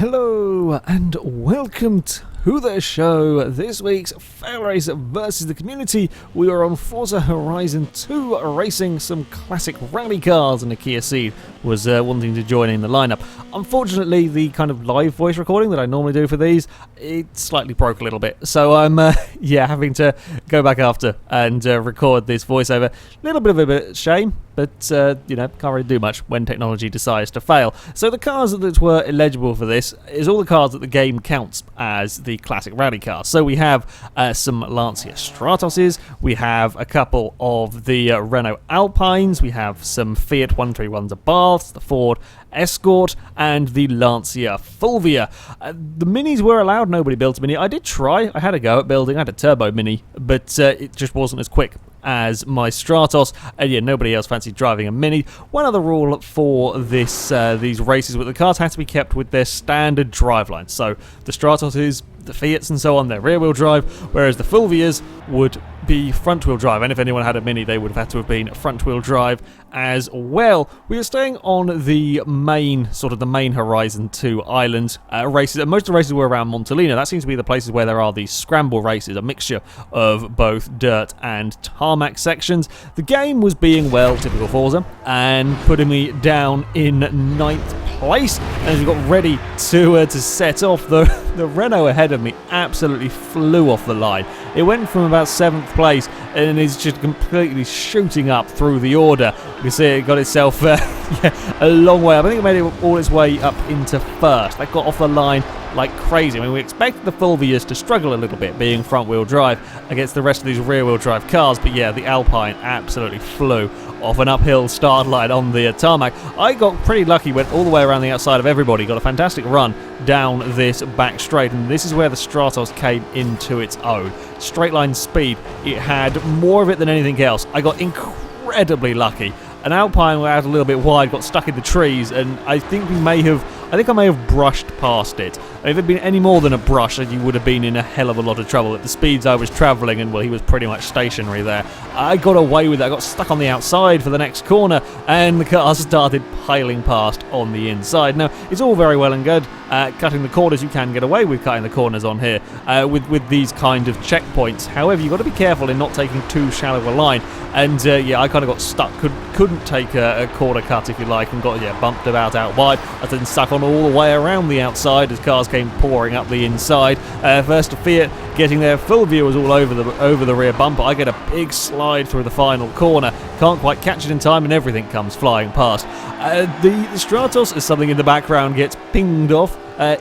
Hello and welcome to the show. This week's FailRace versus the community. We are on Forza Horizon 2 racing some classic rally cars, and a Kia Ceed was wanting to join in the lineup. Unfortunately, the kind of live voice recording that I normally do for these, it slightly broke a little bit. So I'm having to go back after and record this voiceover. A little bit of a shame, but can't really do much when technology decides to fail. So the cars that were eligible for this is all the cars that the game counts as the classic rally cars. So we have some Lancia Stratoses, we have a couple of the Renault Alpines, we have some Fiat 131s Abarths, the Ford Escort, and the Lancia Fulvia. The Minis were allowed, nobody built a Mini. I did try, I had a go at building, I had a Turbo Mini, but it just wasn't as quick as my Stratos, and nobody else fancied driving a Mini. One other rule for this these races with the cars had to be kept with their standard driveline. So the Stratoses, the Fiats and so on, they're rear-wheel drive, whereas the Fulvias would be front-wheel drive, and if anyone had a Mini they would have had to have been front-wheel drive as well. We are staying on the main Horizon 2 island races, and most of the races were around Montalina. That seems to be the places where there are these scramble races, a mixture of both dirt and tarmac sections. The game was being, well, typical Forza, and putting me down in 9th place. As we got ready to set off, the Renault ahead of me absolutely flew off the line. It went from about 7th place and is just completely shooting up through the order. You can see it got itself a long way up. I think it made it all its way up into 1st. That got off the line like crazy. I mean, we expected the Fulvias to struggle a little bit being front-wheel drive against the rest of these rear-wheel drive cars, but yeah, the Alpine absolutely flew off an uphill start line on the tarmac. I got pretty lucky, went all the way around the outside of everybody, got a fantastic run down this back straight, and this is where the Stratos came into its own. Straight line speed, it had more of it than anything else. I got incredibly lucky. An Alpine went out a little bit wide, got stuck in the trees, and I think I may have brushed past it. If it had been any more than a brush, you would have been in a hell of a lot of trouble. At the speeds I was travelling, and well, he was pretty much stationary there. I got away with it. I got stuck on the outside for the next corner, and the cars started piling past on the inside. Now, it's all very well and good cutting the corners. You can get away with cutting the corners on here with these kind of checkpoints. However, you've got to be careful in not taking too shallow a line. And I kind of got stuck. Couldn't take a corner cut, if you like, and got bumped about out wide. I then stuck on all the way around the outside as cars came pouring up the inside. First to Fiat getting there. Fulvia was all over the rear bumper. I get a big slide through the final corner. Can't quite catch it in time, and everything comes flying past. The Stratos, as something in the background gets pinged off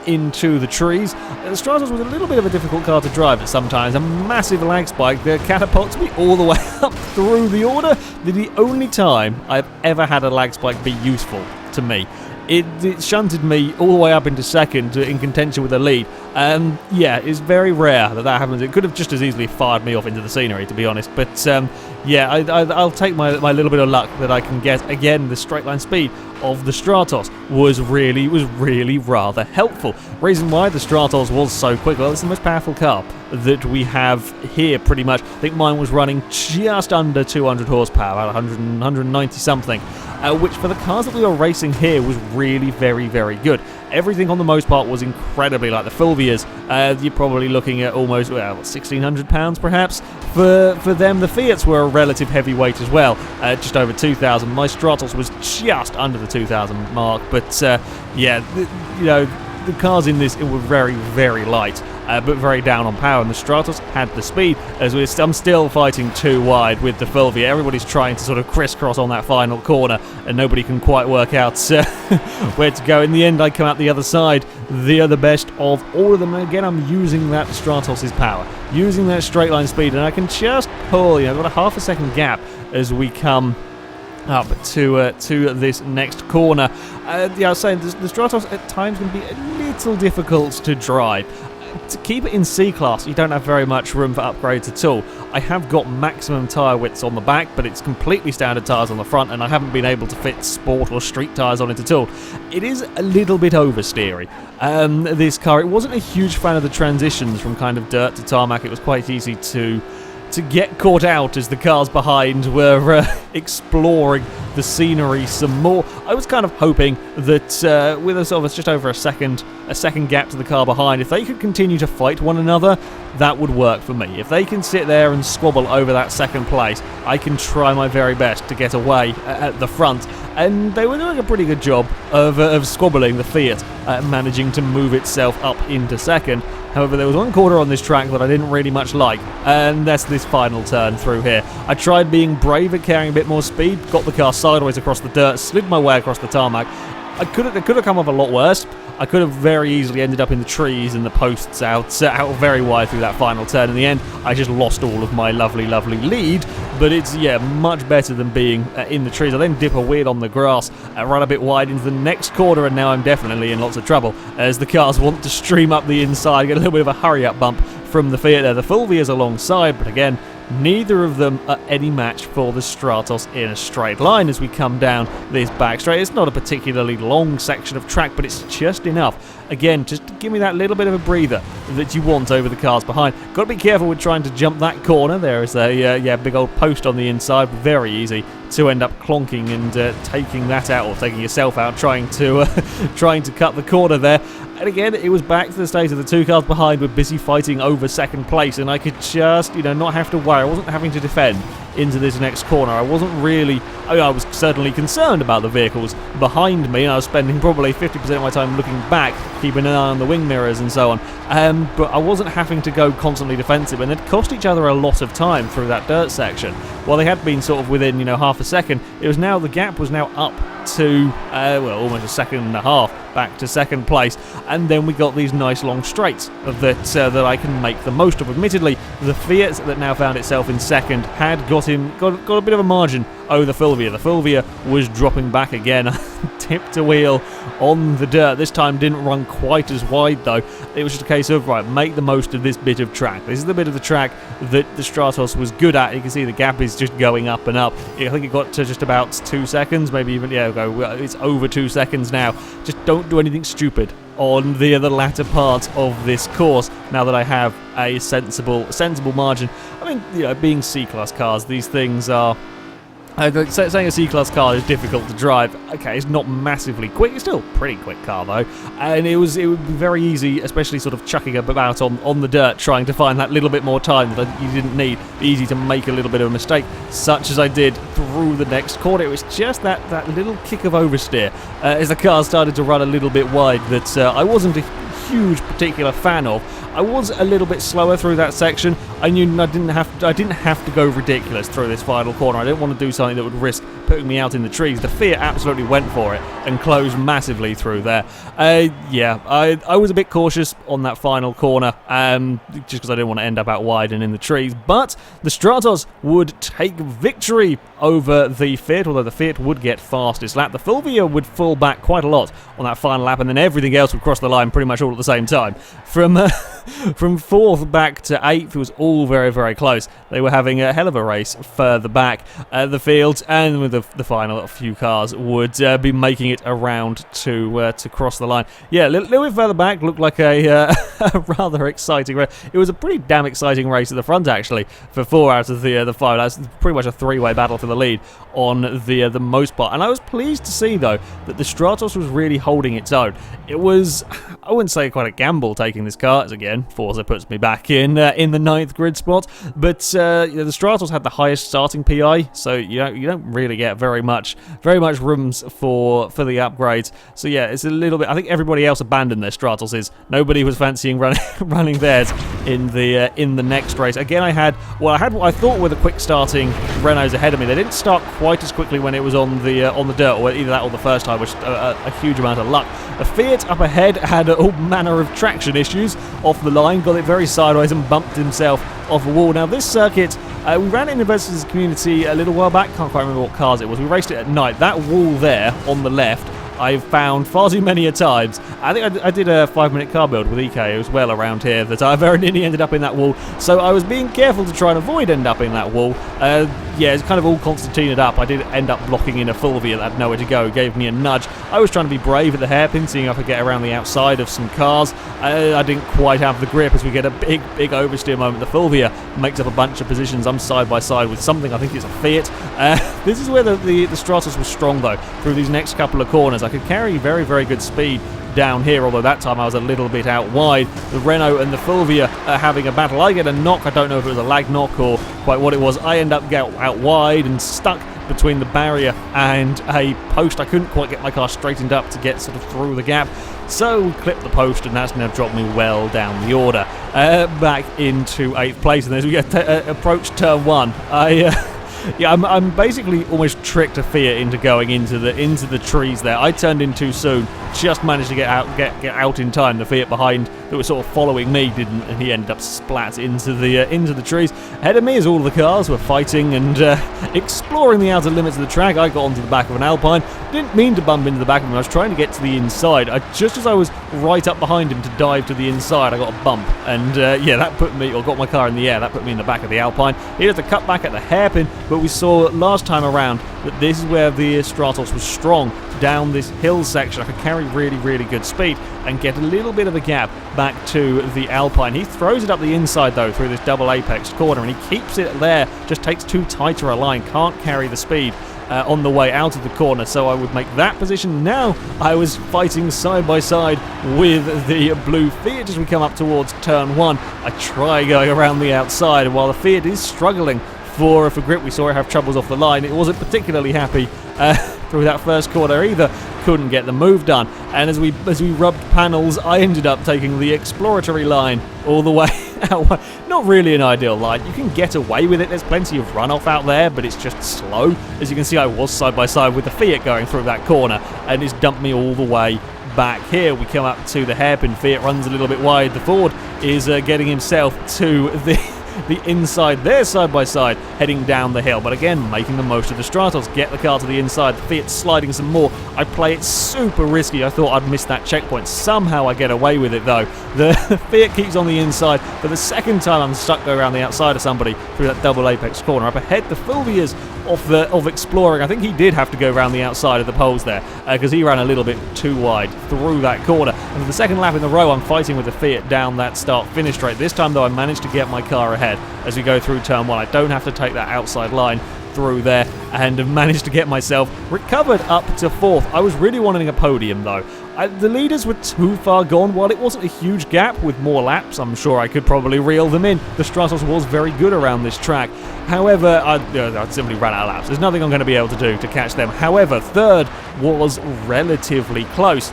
into the trees. The Stratos was a little bit of a difficult car to drive at sometimes. A massive lag spike that catapults me all the way up through the order. The only time I've ever had a lag spike be useful to me. It shunted me all the way up into 2nd in contention with the lead. It's very rare that happens. It could have just as easily fired me off into the scenery, to be honest. But I'll take my little bit of luck that I can get. Again, the straight line speed of the Stratos was really rather helpful. Reason why the Stratos was so quick, well, it's the most powerful car that we have here, pretty much. I think mine was running just under 200 horsepower, about 190 something, which for the cars that we were racing here was really very good. Everything on the most part was incredibly like the Fulvias. You're probably looking at almost, £1,600 perhaps. For them, the Fiats were a relative heavyweight as well, just over 2,000. My Stratos was just under the 2,000 mark, but the cars in this were very light, but very down on power, and the Stratos had the speed. I'm still fighting too wide with the Fulvia. Everybody's trying to sort of crisscross on that final corner, and nobody can quite work out where to go. In the end, I come out the other side, the best of all of them. And again, I'm using that Stratos' power, using that straight line speed, and I can just pull, about a half a second gap as we come up to this next corner. I was saying the Stratos at times can be a little difficult to drive. To keep it in C-Class, you don't have very much room for upgrades at all. I have got maximum tyre widths on the back, but it's completely standard tyres on the front, and I haven't been able to fit sport or street tyres on it at all. It is a little bit oversteery, this car. It wasn't a huge fan of the transitions from kind of dirt to tarmac. It was quite easy to to get caught out as the cars behind were exploring the scenery some more. I was kind of hoping that with a sort of just over a second gap to the car behind, if they could continue to fight one another, that would work for me. If they can sit there and squabble over that second place, I can try my very best to get away at the front. And they were doing a pretty good job of squabbling, the Fiat, managing to move itself up into second. However, there was one corner on this track that I didn't really much like, and that's this final turn through here. I tried being brave at carrying a bit more speed, got the car sideways across the dirt, slid my way across the tarmac. It could have come off a lot worse. I could have very easily ended up in the trees and the posts out very wide through that final turn. In the end, I just lost all of my lovely lead, but it's, yeah, much better than being in the trees. I then dip a weird on the grass, run a bit wide into the next corner, and now I'm definitely in lots of trouble as the cars want to stream up the inside, get a little bit of a hurry-up bump from the Fiat there. The Fulvia's alongside, but again, neither of them are any match for the Stratos in a straight line as we come down this back straight. It's not a particularly long section of track, but it's just enough. Again, just to give me that little bit of a breather that you want over the cars behind. Got to be careful with trying to jump that corner. There is a big old post on the inside. Very easy to end up clonking and taking that out, or taking yourself out, trying to cut the corner there. And again, it was back to the state of the two cars behind were busy fighting over second place, and I could just, not have to worry. I wasn't having to defend into this next corner. I wasn't really... I was certainly concerned about the vehicles behind me, and I was spending probably 50% of my time looking back, keeping an eye on the wing mirrors and so on. But I wasn't having to go constantly defensive, and they'd cost each other a lot of time through that dirt section. While they had been sort of within, half a second, the gap was now up to, almost a second and a half back to second place, and then we got these nice long straights that I can make the most of. Admittedly, the Fiat that now found itself in second had got a bit of a margin over the Fulvia. The Fulvia was dropping back again, tipped a wheel on the dirt. This time didn't run quite as wide though. It was just a case of, right, make the most of this bit of track. This is the bit of the track that the Stratos was good at. You can see the gap is just going up and up. I think it got to just about 2 seconds, maybe even, it's over 2 seconds now. Just don't do anything stupid on the latter part of this course now that I have a sensible margin. I mean, being C-Class cars, these things are... saying a C-Class car is difficult to drive. Okay, it's not massively quick. It's still a pretty quick car, though. And it would be very easy, especially sort of chucking about on the dirt, trying to find that little bit more time that you didn't need. Easy to make a little bit of a mistake, such as I did through the next corner. It was just that little kick of oversteer as the car started to run a little bit wide that I wasn't a huge particular fan of. I was a little bit slower through that section. I knew I didn't have to go ridiculous through this final corner. I didn't want to do something that would risk putting me out in the trees. The Fiat absolutely went for it and closed massively through there. I was a bit cautious on that final corner, just because I didn't want to end up out wide and in the trees. But the Stratos would take victory over the Fiat, although the Fiat would get fastest lap. The Fulvia would fall back quite a lot on that final lap, and then everything else would cross the line pretty much all at the same time. From 4th back to 8th, it was all very, very close. They were having a hell of a race further back the field, and with the final few cars would be making it around to cross the line. Yeah, a little bit further back looked like a rather exciting race. It was a pretty damn exciting race at the front, actually, for 4 out of the 5. That's pretty much a three-way battle for the lead on the most part. And I was pleased to see, though, that the Stratos was really holding its own. It was, I wouldn't say quite a gamble taking this car, as again, Forza puts me back in the 9th grid spot, but the Stratos had the highest starting PI, so you don't really get very much rooms for the upgrades. So yeah, it's a little bit. I think everybody else abandoned their Stratos. Nobody was fancying running theirs in the next race. Again, I had what I thought were the quick starting Renaults ahead of me. They didn't start quite as quickly when it was on the dirt, or either that or the first time, which a huge amount of luck. The Fiat up ahead had all manner of traction issues off the line, got it very sideways and bumped himself off a wall. Now this circuit, we ran it in the community a little while back, can't quite remember what cars it was. We raced it at night. That wall there on the left I've found far too many at times. I think I did a 5-minute car build with EK as well around here that I very nearly ended up in that wall. So I was being careful to try and avoid end up in that wall. Yeah, it's kind of all concertinaed up. I did end up blocking in a Fulvia that had nowhere to go. It gave me a nudge. I was trying to be brave at the hairpin, seeing if I could get around the outside of some cars. I didn't quite have the grip as we get a big oversteer moment. The Fulvia makes up a bunch of positions. I'm side by side with something. I think it's a Fiat. This is where the Stratos was strong, though. Through these next couple of corners, I could carry very, very good speed down here, although that time I was a little bit out wide. The Renault and the Fulvia are having a battle. I get a knock. I don't know if it was a lag knock or quite what it was. I end up out wide and stuck between the barrier and a post. I couldn't quite get my car straightened up to get sort of through the gap, so we clipped the post, and that's now dropped me well down the order. Back into 8th place, and as we approach turn 1, yeah, I'm basically almost tricked a Fiat into going into the trees there. I turned in too soon, just managed to get out in time. The Fiat behind that was sort of following me didn't, and he ended up splat into the trees. Ahead of me, as all the cars were fighting and exploring the outer limits of the track, I got onto the back of an Alpine. Didn't mean to bump into the back of him. I was trying to get to the inside. Just as I was right up behind him to dive to the inside, I got a bump, and yeah, that put me, or got my car in the air. That put me in the back of the Alpine. He had to cut back at the hairpin, but we saw last time around that this is where the Stratos was strong. Down this hill section, I could carry really, really good speed and get a little bit of a gap back to the Alpine. He throws it up the inside, though, through this double apex corner, and he keeps it there, just takes too tighter a line, can't carry the speed on the way out of the corner, so I would make that position. Now I was fighting side by side with the blue Fiat as we come up towards turn 1. I try going around the outside, and while the Fiat is struggling for grip, we saw it have troubles off the line. It wasn't particularly happy through that first corner either. Couldn't get the move done, and as we rubbed panels, I ended up taking the exploratory line all the way out. Not really an ideal line. You can get away with it. There's plenty of runoff out there, but it's just slow. As you can see, I was side by side with the Fiat going through that corner, and it's dumped me all the way back here. We come up to the hairpin. Fiat runs a little bit wide. The Ford is getting himself to the inside there, side by side, heading down the hill, but again making the most of the Stratos. Get the car to the inside. The Fiat's sliding some more. I play it super risky. I thought I'd miss that checkpoint. Somehow I get away with it, though. The Fiat keeps on the inside. For the second time, I'm stuck going around the outside of somebody through that double apex corner. Up ahead, the Fulvia's of exploring. I think he did have to go around the outside of the poles there because he ran a little bit too wide through that corner. And for the second lap in a row, I'm fighting with the Fiat down that start-finish straight. This time, though, I managed to get my car ahead as we go through turn 1. I don't have to take that outside line through there, and have managed to get myself recovered up to 4th. I was really wanting a podium, though. The leaders were too far gone. While it wasn't a huge gap with more laps, I'm sure I could probably reel them in. The Stratos was very good around this track. However, I simply ran out of laps. There's nothing I'm going to be able to do to catch them. However, 3rd was relatively close.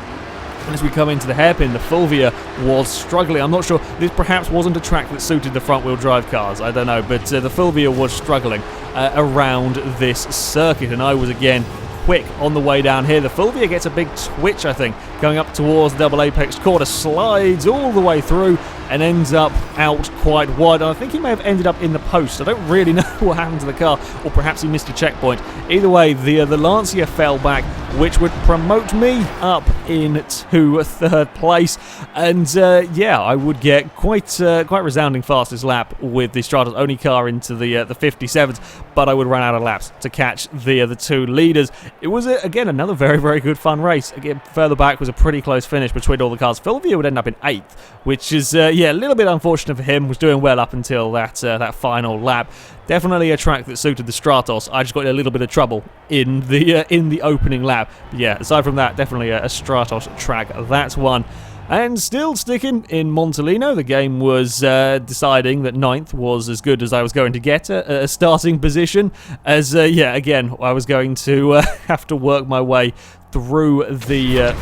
And as we come into the hairpin, the Fulvia was struggling. I'm not sure, this perhaps wasn't a track that suited the front-wheel drive cars, I don't know, but the Fulvia was struggling around this circuit, and I was again quick on the way down here. The Fulvia gets a big twitch, I think, going up towards the double apex corner, slides all the way through and ends up out quite wide. And I think he may have ended up in the post. I don't really know what happened to the car, or perhaps he missed a checkpoint. Either way, the Lancia fell back, which would promote me up into 3rd place. And yeah, I would get quite resounding fastest lap with the Stratos, only car into the 57s, but I would run out of laps to catch the two leaders. It was, again, another very, very good fun race. Again, further back was a pretty close finish between all the cars. Fulvia would end up in 8th, which is, yeah, a little bit unfortunate for him. Was doing well up until that final lap. Definitely a track that suited the Stratos. I just got in a little bit of trouble in the opening lap. But yeah, aside from that, definitely a Stratos track. That's one. And still sticking in Montellino, the game was deciding that 9th was as good as I was going to get a starting position. As, yeah, again, I was going to have to work my way through the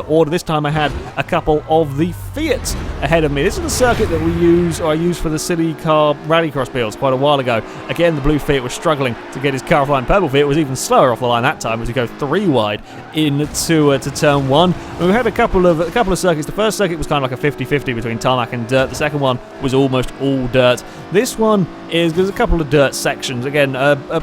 order. This time I had a couple of the Fiats ahead of me. This is the circuit that I used for the City Car Rallycross builds quite a while ago. Again, the blue Fiat was struggling to get his car off the line. Purple Fiat was even slower off the line that time as we go 3 wide into to turn 1. And we had a couple of circuits. The first circuit was kind of like a 50-50 between tarmac and dirt. The second one was almost all dirt. This one there's a couple of dirt sections. Again,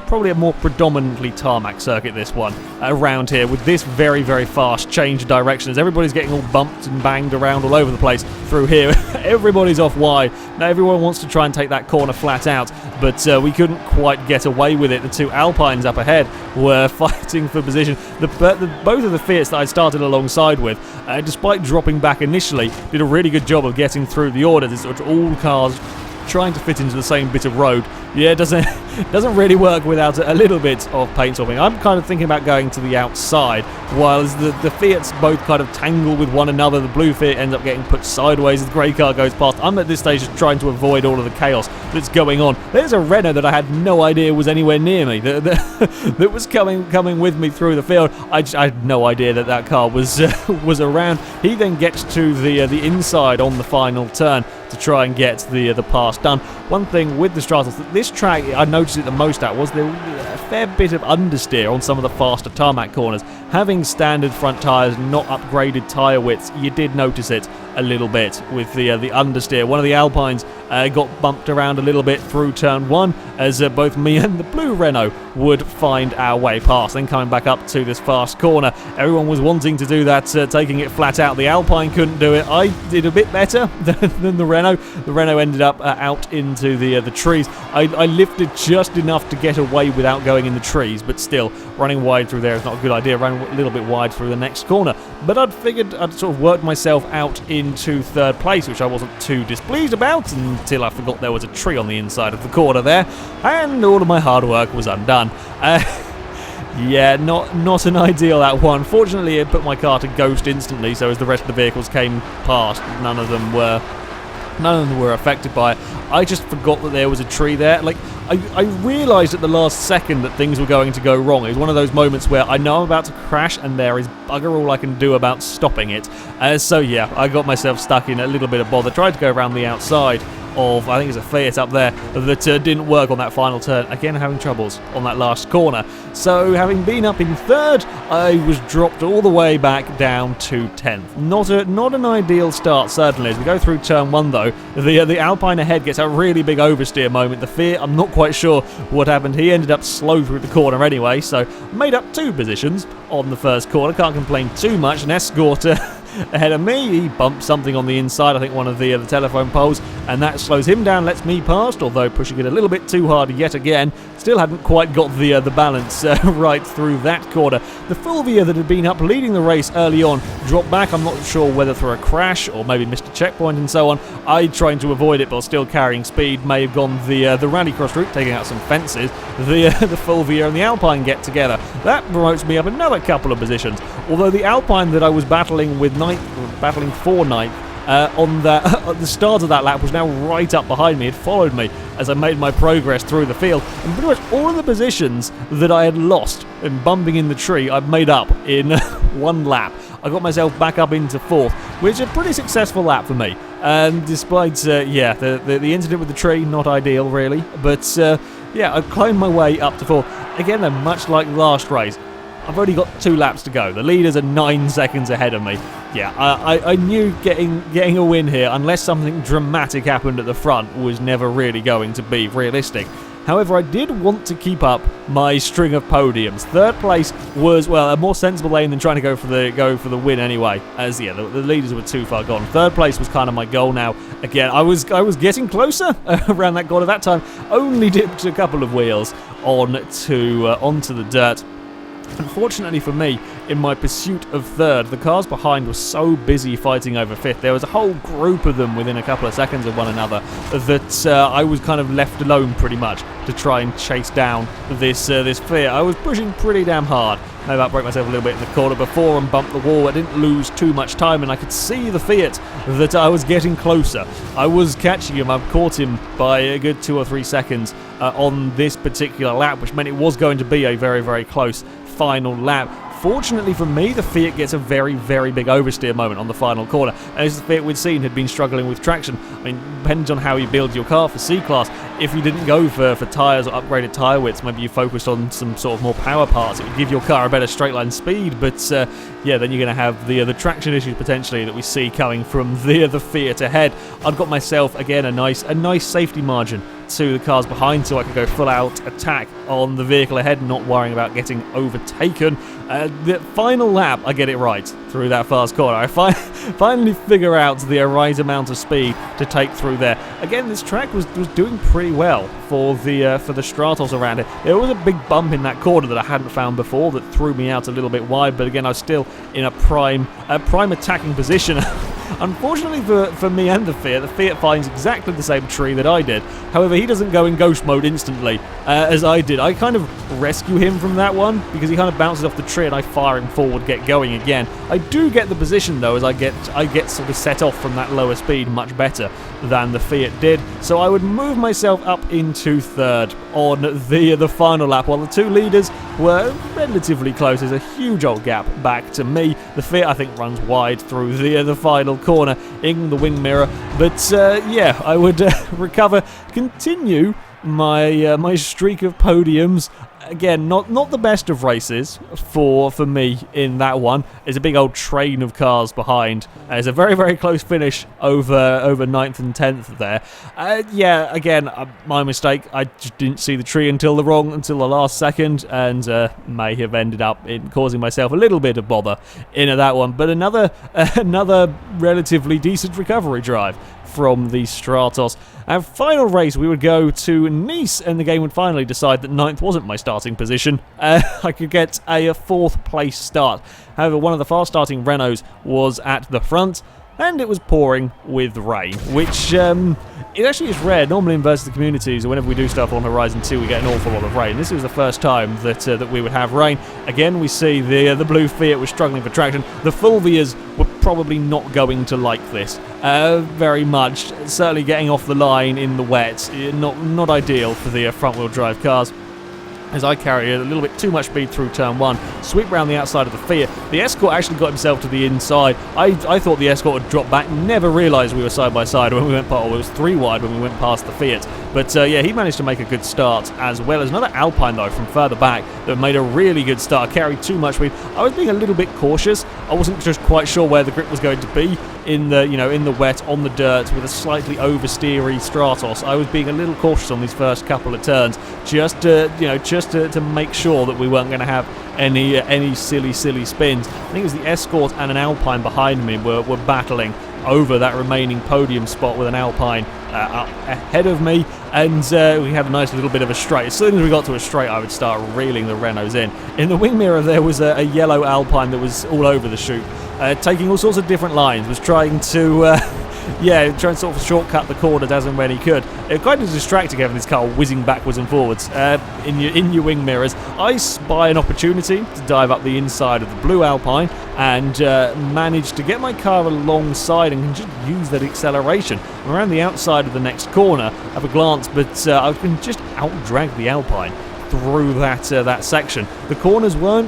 probably a more predominantly tarmac circuit, this one, around here, with this very, very fast change of direction as everybody's getting all bumped and banged around all over the place through here. Everybody's off wide. Now everyone wants to try and take that corner flat out, but we couldn't quite get away with it. The two Alpines up ahead were fighting for position. Both of the Fiats that I started alongside with, despite dropping back initially, did a really good job of getting through the order. There's all cars trying to fit into the same bit of road. Yeah, it doesn't really work without a little bit of paint swapping. I'm kind of thinking about going to the outside, while the Fiats both kind of tangle with one another. The blue Fiat ends up getting put sideways as the grey car goes past. I'm at this stage just trying to avoid all of the chaos that's going on. There's a Renault that I had no idea was anywhere near me, that was coming with me through the field. I had no idea that car was around. He then gets to the inside on the final turn to try and get the pass done. One thing with the Stratos, this track I noticed it the most at was there a fair bit of understeer on some of the faster tarmac corners. Having standard front tyres, not upgraded tyre widths, you did notice it a little bit with the understeer. One of the Alpines got bumped around a little bit through turn 1 as both me and the blue Renault would find our way past. Then coming back up to this fast corner, everyone was wanting to do that, taking it flat out. The Alpine couldn't do it. I did a bit better than the Renault. The Renault ended up out into the trees. I lifted just enough to get away without going in the trees, but still, running wide through there is not a good idea. Running a little bit wide through the next corner. But I'd figured I'd sort of worked myself out into third place, which I wasn't too displeased about until I forgot there was a tree on the inside of the corner there, and all of my hard work was undone. Yeah, not an ideal that one. Fortunately, it put my car to ghost instantly, so as the rest of the vehicles came past, none of them were affected by it. I just forgot that there was a tree there. Like, I realised at the last second that things were going to go wrong. It was one of those moments where I know I'm about to crash and there is bugger all I can do about stopping it. So yeah, I got myself stuck in a little bit of bother. Tried to go around the outside of, I think it's a Fiat up there, that didn't work on that final turn. Again, having troubles on that last corner. So having been up in third, I was dropped all the way back down to 10th. Not an ideal start, certainly. As we go through turn 1, though, the Alpine ahead gets a really big oversteer moment. The Fiat, I'm not quite sure what happened. He ended up slow through the corner anyway, so made up 2 positions on the first corner. Can't complain too much. An Escort ahead of me, he bumped something on the inside, I think one of the telephone poles, and that slows him down, lets me past, although pushing it a little bit too hard yet again. Still hadn't quite got the balance right through that corner. The Fulvia that had been up leading the race early on dropped back. I'm not sure whether through a crash or maybe missed a checkpoint and so on. I trying to avoid it, but still carrying speed. May have gone the rallycross route, taking out some fences. The Fulvia and the Alpine get together. That promotes me up another couple of positions. Although the Alpine that I was battling for ninth, on at the start of that lap was now right up behind me. It followed me as I made my progress through the field, and pretty much all of the positions that I had lost in bumping in the tree I've made up in one lap. I got myself back up into 4th, which is a pretty successful lap for me. And despite the incident with the tree, not ideal really, but yeah, I climbed my way up to 4th. Again, though, much like last race, I've only got 2 laps to go. The leaders are 9 seconds ahead of me. Yeah, I knew getting a win here, unless something dramatic happened at the front, was never really going to be realistic. However, I did want to keep up my string of podiums. 3rd place was, well, a more sensible aim than trying to go for the win anyway, as yeah, the leaders were too far gone. 3rd place was kind of my goal now. Again, I was getting closer around that corner that time. Only dipped a couple of wheels onto the dirt. Unfortunately for me, in my pursuit of 3rd, the cars behind were so busy fighting over 5th. There was a whole group of them within a couple of seconds of one another that I was kind of left alone pretty much to try and chase down this Fiat. I was pushing pretty damn hard. I about broke myself a little bit in the corner before and bumped the wall. I didn't lose too much time, and I could see the Fiat that I was getting closer. I was catching him. I've caught him by a good 2 or 3 seconds on this particular lap, which meant it was going to be a very, very close final lap. Fortunately for me, the Fiat gets a very, very big oversteer moment on the final corner. And as the Fiat we'd seen had been struggling with traction. I mean, depends on how you build your car for C-Class. If you didn't go for tyres or upgraded tyre widths, maybe you focused on some sort of more power parts, it would give your car a better straight line speed. But yeah, then you're going to have the traction issues potentially that we see coming from the Fiat ahead. I'd got myself, again, a nice safety margin to the cars behind so I could go full out attack on the vehicle ahead, not worrying about getting overtaken. The final lap, I get it right through that fast corner. I finally figure out the right amount of speed to take through there. Again, this track was doing pretty well for the Stratos around it. There was a big bump in that corner that I hadn't found before that threw me out a little bit wide, but again, I was still in a prime attacking position. Unfortunately for me and the Fiat finds exactly the same tree that I did. However, he doesn't go in ghost mode instantly, as I did. I kind of rescue him from that one, because he kind of bounces off the tree and I fire him forward, get going again. I do get the position though, as I get sort of set off from that lower speed much better than the Fiat did. So I would move myself up into third on the final lap, while the two leaders were relatively close. There's a huge old gap back to me. The Fiat, I think, runs wide through the final corner in the wing mirror, but yeah, I would continue my streak of podiums. Again, not the best of races for me in that one. There's a big old train of cars behind. There's a very, very close finish over 9th and 10th there. Yeah, again, my mistake. I just didn't see the tree until the last second, and may have ended up in causing myself a little bit of bother in that one. But another relatively decent recovery drive from the Stratos. Our final race, we would go to Nice, and the game would finally decide that 9th wasn't my starting position. I could get a 4th place start. However, one of the fast starting Renaults was at the front, and it was pouring with rain, which it actually is rare. Normally in Versus the Communities, whenever we do stuff on Horizon 2, we get an awful lot of rain. This was the first time that we would have rain. Again, we see the blue Fiat was struggling for traction. The Fulvias were probably not going to like this very much. Certainly getting off the line in the wet, not ideal for the front-wheel drive cars. As I carry a little bit too much speed through turn 1, sweep around the outside of the Fiat. The Escort actually got himself to the inside. I thought the Escort would drop back, never realised we were side by side when we went past, it was 3 wide when we went past the Fiat. But yeah, he managed to make a good start, as well as another Alpine though from further back that made a really good start, carried too much speed. I was being a little bit cautious. I wasn't just quite sure where the grip was going to be in the wet, on the dirt, with a slightly oversteery Stratos. I was being a little cautious on these first couple of turns, just to make sure that we weren't going to have any silly spins. I think it was the Escort and an Alpine behind me were battling over that remaining podium spot, with an Alpine up ahead of me, and we had a nice little bit of a straight. As soon as we got to a straight, I would start reeling the Renaults in. In the wing mirror, there was a yellow Alpine that was all over the chute, taking all sorts of different lines, was trying to try and sort of shortcut the corners as and when he could. It kind of distracting having this car whizzing backwards and forwards in your wing mirrors. I spy an opportunity to dive up the inside of the blue Alpine and manage to get my car alongside and can just use that acceleration. I'm around the outside of the next corner, have a glance, but I can just out-drag the Alpine through that section. The corners were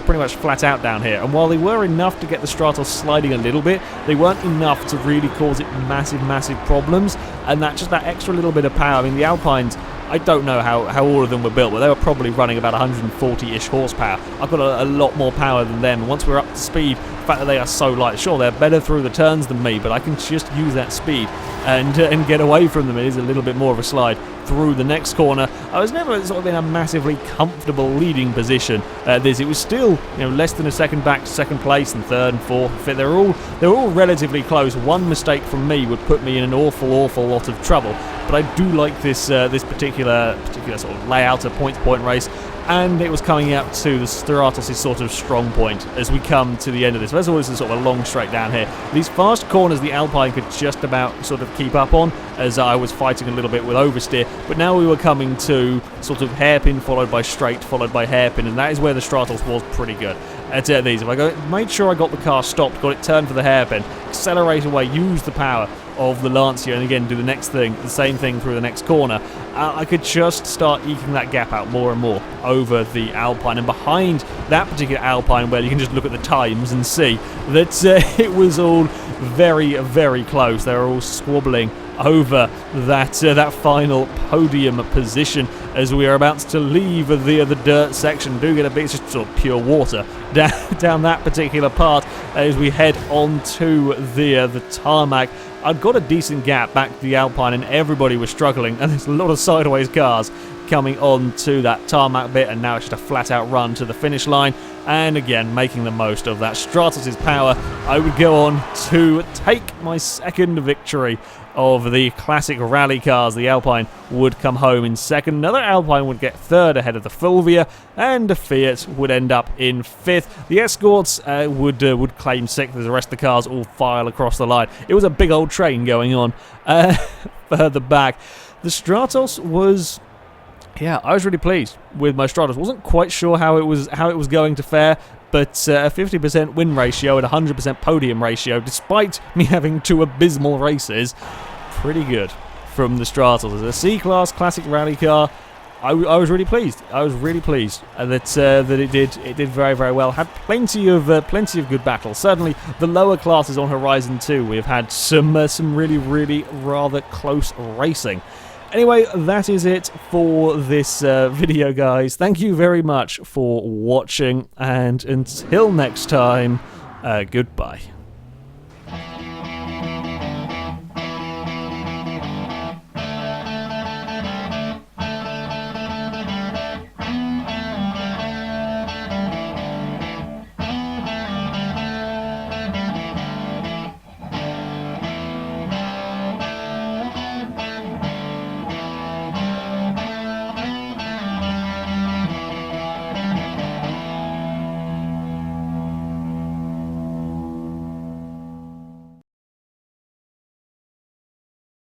pretty much flat out down here, and while they were enough to get the Stratos sliding a little bit, they weren't enough to really cause it massive problems. And that extra little bit of power. I mean, the Alpines, I don't know how all of them were built, but they were probably running about 140-ish horsepower. I've got a lot more power than them. Once we're up to speed, the fact that they are so light, sure, they're better through the turns than me, but I can just use that speed and get away from them. It is a little bit more of a slide through the next corner. I was never sort of in a massively comfortable leading position. It was still less than a second back to second place, and third and fourth. They're all relatively close. One mistake from me would put me in an awful lot of trouble. But I do like this particular sort of layout, a point-to-point race. And it was coming out to the Stratos' sort of strong point as we come to the end of this. First of all, this is sort of a long straight down here. These fast corners the Alpine could just about sort of keep up on, as I was fighting a little bit with oversteer. But now we were coming to sort of hairpin followed by straight followed by hairpin, and that is where the Stratos was pretty good at these. If I made sure I got the car stopped, got it turned for the hairpin, accelerate away, use the power of the Lancia, and again do the same thing through the next corner, I could just start eking that gap out more and more over the Alpine. And behind that particular Alpine, where you can just look at the times and see that it was all very close. They were all squabbling over that final podium position as we are about to leave the dirt section. Do get a bit, it's just sort of pure water down that particular part as we head on to the tarmac. I'd got a decent gap back to the Alpine and everybody was struggling, and there's a lot of sideways cars coming on to that tarmac bit, and now it's just a flat out run to the finish line. And again, making the most of that Stratos' power, I would go on to take my second victory of the classic rally cars. The Alpine would come home in second, another Alpine would get third ahead of the Fulvia, and the Fiat would end up in fifth. The Escorts would claim sixth as the rest of the cars all file across the line. It was a big old train going on further back. The Stratos was... yeah, I was really pleased with my Stratos. Wasn't quite sure how it was going to fare, but a 50% win ratio and 100% podium ratio, despite me having 2 abysmal races, pretty good from the Stratos. As a C-Class classic rally car, I was really pleased. I was really pleased that it did very, very well. Had plenty of good battles. Certainly, the lower classes on Horizon 2, we've had some really, really rather close racing. Anyway, that is it for this video, guys. Thank you very much for watching, and until next time, goodbye.